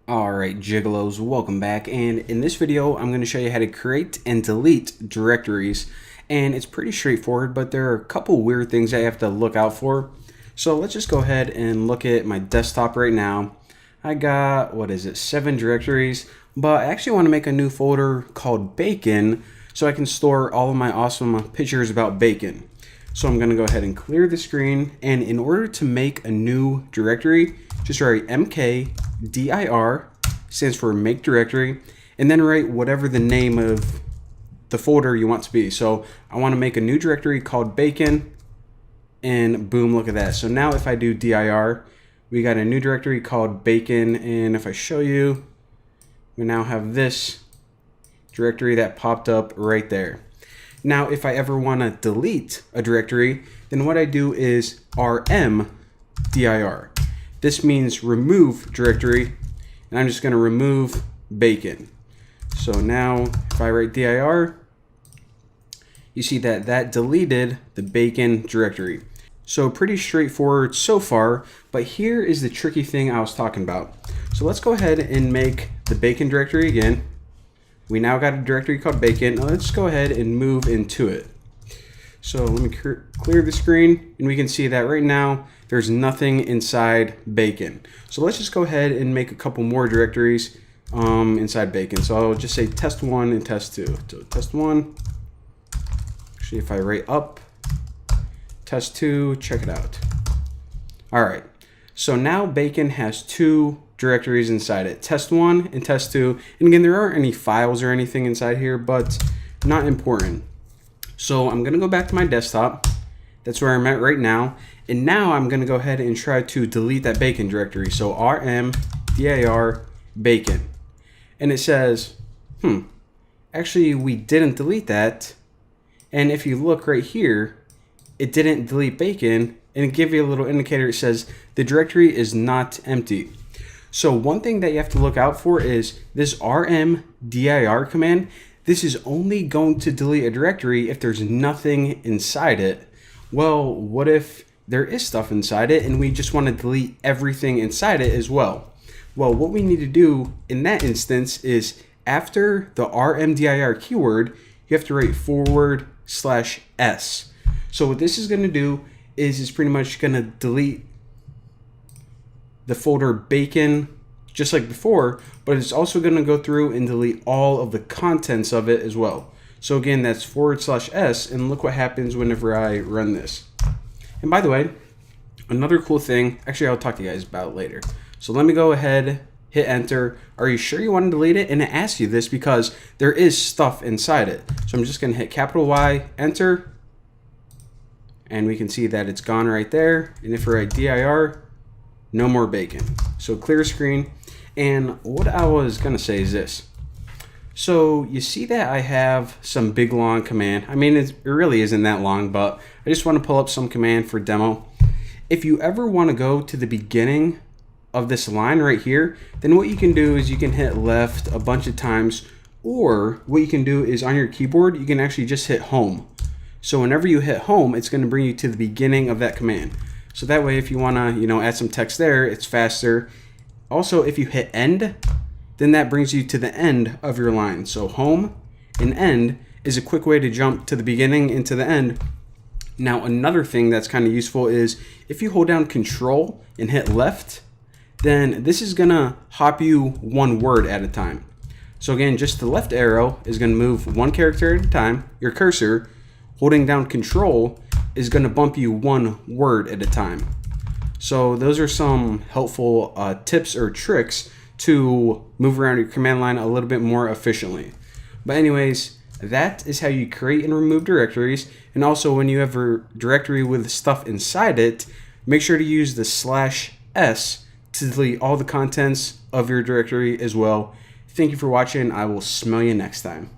Alright, Gigolos, welcome back, and in this video I'm going to show you how to create and delete directories. And it's pretty straightforward, but there are a couple weird things that you have to look out for. So let's just go ahead and look at my desktop right now. I got, 7 directories, but I actually want to make a new folder called Bacon so I can store all of my awesome pictures about bacon. So I'm going to go ahead and clear the screen, and in order to make a new directory, just write mkdir, stands for make directory, and then write whatever the name of the folder you want to be. So I want to make a new directory called bacon, and boom, look at that. So now if I do dir, we got a new directory called bacon, and if I show you, we now have this directory that popped up right there. Now, if I ever want to delete a directory, then what I do is rmdir. This means remove directory, and I'm just going to remove bacon. So now, if I write dir, you see that that deleted the bacon directory. So pretty straightforward so far, but here is the tricky thing I was talking about. So let's go ahead and make the bacon directory again. We now got a directory called bacon. Now let's go ahead and move into it. So let me clear the screen, and we can see that right now there's nothing inside bacon. So let's just go ahead and make a couple more directories inside bacon. So I'll just say test1 and test2. So test1, actually if I write up, test2, check it out. All right, so now bacon has 2 directories inside it, test1 and test2. And again, there aren't any files or anything inside here, but not important. So I'm gonna go back to my desktop. That's where I'm at right now. And now I'm gonna go ahead and try to delete that bacon directory. So rmdir bacon. And it says, actually we didn't delete that. And if you look right here, it didn't delete bacon, and it gives you a little indicator. It says the directory is not empty. So one thing that you have to look out for is this rmdir command. This is only going to delete a directory if there's nothing inside it. Well, what if there is stuff inside it and we just want to delete everything inside it as well? Well, what we need to do in that instance is after the rmdir keyword, you have to write /s. So what this is going to do is it's pretty much going to delete the folder bacon just like before, but it's also going to go through and delete all of the contents of it as well. So again, that's /s, and look what happens whenever I run this. And by the way, another cool thing, actually I'll talk to you guys about it later. So let me go ahead, hit enter. Are you sure you want to delete it? And it asks you this because there is stuff inside it. So I'm just going to hit Y, enter, and we can see that it's gone right there. And if we write dir, no more bacon. So clear screen. And what I was gonna say is this. So you see that I have some big long command. I mean, it really isn't that long, but I just want to pull up some command for demo. If you ever want to go to the beginning of this line right here, then what you can do is you can hit left a bunch of times, or what you can do is on your keyboard, you can actually just hit home. So whenever you hit home, it's going to bring you to the beginning of that command. So that way, if you want to, add some text there, it's faster. Also, if you hit end, then that brings you to the end of your line. So home and end is a quick way to jump to the beginning and to the end. Now, another thing that's kind of useful is if you hold down Control and hit left, then this is going to hop you one word at a time. So again, just the left arrow is going to move one character at a time. Your cursor, holding down Control, is going to bump you one word at a time. So those are some helpful tips or tricks to move around your command line a little bit more efficiently. But anyways, that is how you create and remove directories. And also when you have a directory with stuff inside it, make sure to use the /s to delete all the contents of your directory as well. Thank you for watching. I will smell you next time.